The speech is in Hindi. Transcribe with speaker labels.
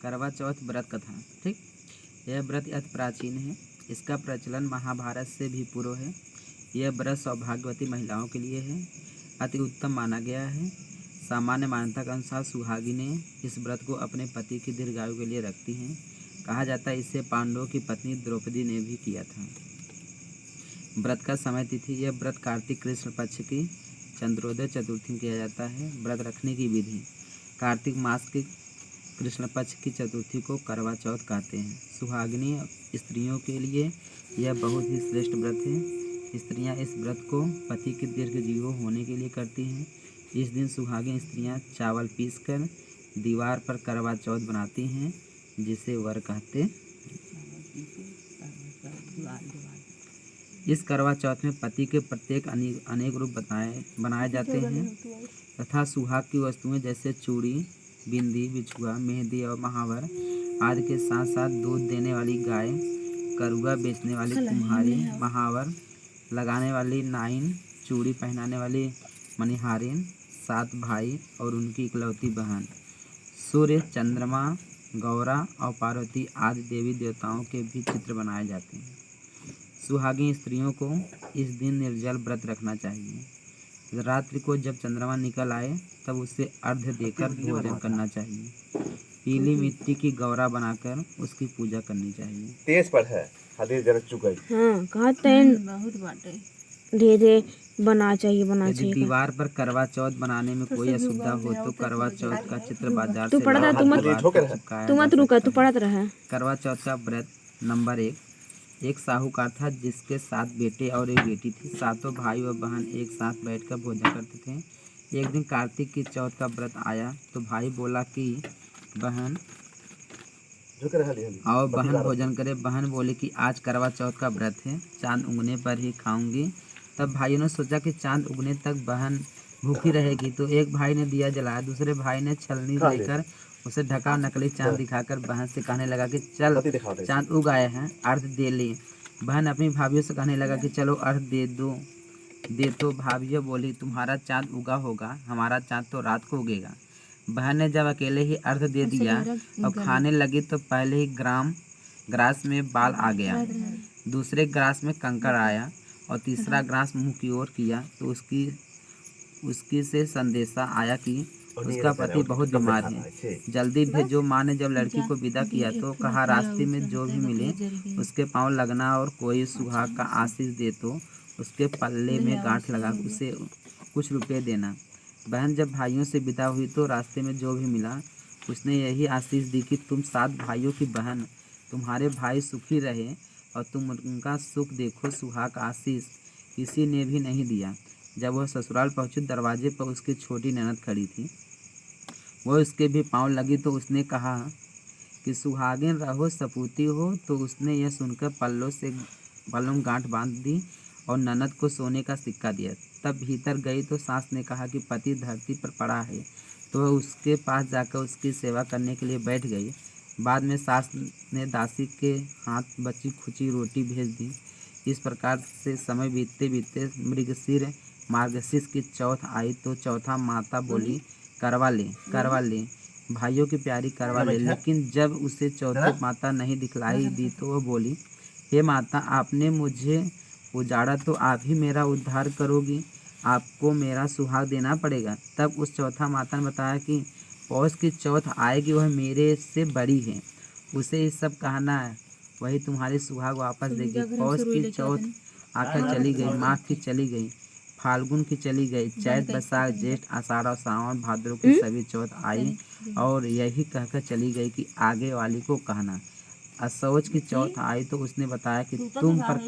Speaker 1: करवा चौथ व्रत कथा। ठीक, यह व्रत अति प्राचीन है। इसका प्रचलन महाभारत से भी पूर्व है। यह व्रत सौभाग्यवती महिलाओं के लिए है। अति उत्तम माना गया है। सामान्य मान्यता के अनुसार सुहागिनें इस व्रत को अपने पति की दीर्घायु के लिए रखती हैं। कहा जाता है इसे पांडवों की पत्नी द्रौपदी ने भी किया था। व्रत का समय तिथि, यह व्रत कार्तिक कृष्ण पक्ष की चंद्रोदय चतुर्थी में किया जाता है। व्रत रखने की विधि, कार्तिक मास की कृष्ण पक्ष की चतुर्थी को करवा चौथ कहते हैं। सुहागिनी स्त्रियों के लिए यह बहुत ही श्रेष्ठ व्रत है। स्त्रियां इस व्रत को पति के दीर्घजीवी होने के लिए करती हैं। इस दिन सुहागिन स्त्रियां चावल पीसकर दीवार पर करवा चौथ बनाती हैं, जिसे वर कहते। इस करवा चौथ में पति के प्रत्येक अनेक रूप बनाए जाते हैं तथा सुहाग की वस्तुएं जैसे चूड़ी, बिंदी, बिछुआ, मेहंदी और महावर आदि के साथ साथ दूध देने वाली गाय, करुआ बेचने वाली कुम्हारी, महावर लगाने वाली नाइन, चूड़ी पहनाने वाली मनिहारिन, 7 भाई और उनकी इकलौती बहन, सूर्य, चंद्रमा, गौरा और पार्वती आदि देवी देवताओं के भी चित्र बनाए जाते हैं। सुहागिन स्त्रियों को इस दिन निर्जल व्रत रखना चाहिए। रात्रि को जब चंद्रमा निकल आए तब उसे अर्घ्य देकर भोजन करना चाहिए। पीली मिट्टी की गौरा बनाकर उसकी पूजा करनी चाहिए।
Speaker 2: तेज पर है हदीर जरा चुकाई।
Speaker 3: हाँ कहते हैं बहुत बाटे धीरे बना चाहिए
Speaker 1: यदि दीवार पर करवा चौथ बनाने में कोई असुविधा हो तो करवा चौथ का चित्र बाजार से
Speaker 3: तू मत रुका, तू पढ़त रहा।
Speaker 1: करवा चौथ का व्रत नंबर 1, एक साहूकार था जिसके 7 बेटे और एक बेटी थी। 7 भाई और बहन एक साथ बैठकर भोजन करते थे। एक दिन कार्तिक की चौथ का व्रत आया तो भाई बोला कि बहन और बहन भोजन करे। बहन बोली कि आज करवा चौथ का व्रत है, चांद उगने पर ही खाऊंगी। तब भाइयों ने सोचा कि चांद उगने तक बहन भूखी रहेगी, तो एक भाई ने दिया जलाया, दूसरे भाई ने छलनी लेकर उसे ढका, नकली चांद दिखाकर बहन से कहने लगा कि चल चांद उग आए हैं, अर्घ दे ले। बहन अपनी भाभीियों से कहने लगा कि चलो अर्घ दे तो भाभीियों बोली तुम्हारा चांद उगा होगा, हमारा चांद तो रात को उगेगा। बहन ने जब अकेले ही अर्घ दे दिया और खाने लगी तो पहले ही ग्रास में बाल आ गया, दूसरे ग्रास में कंकड़ आया और तीसरा ग्रास मुंह की ओर किया तो उसकी से संदेशा आया कि उसका पति बहुत बीमार है, जल्दी भेजो। माँ ने जब लड़की को विदा किया तो कहा रास्ते में जो भी मिले उसके पांव लगना और कोई सुहाग का आशीष दे तो उसके पल्ले में गांठ लगा उसे कुछ रुपए देना। बहन जब भाइयों से विदा हुई तो रास्ते में जो भी मिला उसने यही आशीष दी कि तुम 7 भाइयों की बहन, तुम्हारे भाई सुखी रहे और तुम उनका सुख देखो। सुहाग आशीष किसी ने भी नहीं दिया। जब वह ससुराल पहुंची दरवाजे पर उसकी छोटी ननद खड़ी थी, वह उसके भी पांव लगी तो उसने कहा कि सुहागिन रहो सपूती हो। तो उसने यह सुनकर पल्लों में गांठ बांध दी और ननद को सोने का सिक्का दिया। तब भीतर गई तो सास ने कहा कि पति धरती पर पड़ा है, तो वह उसके पास जाकर उसकी सेवा करने के लिए बैठ गई। बाद में सास ने दासी के हाथ बची खुची रोटी भेज दी। इस प्रकार से समय बीतते बीतते मृगशीर मार्गशीर्ष की चौथ आई तो चौथा माता बोली करवा ले भाइयों की प्यारी करवा ले। लेकिन जब उसे चौथी माता नहीं दिखलाई दी तो वह बोली हे माता, आपने मुझे उजाड़ा तो आप ही मेरा उद्धार करोगी, आपको मेरा सुहाग देना पड़ेगा। तब उस चौथा माता ने बताया कि पौष की चौथ आएगी, वह मेरे से बड़ी है, उसे ये सब कहना है, वही तुम्हारे सुहाग वापस देगी। पौष की चौथ आकर चली गई, माघ की चली गई, फाल्गुन की चली गई, चैत, बैसाख, ज्येष्ठ, आषाढ़ और सावन भाद्रों की सभी चौथ आई और यही कहकर चली गई कि आगे वाली को कहना। असौच की चौथ आई तो उसने बताया कि तुम पर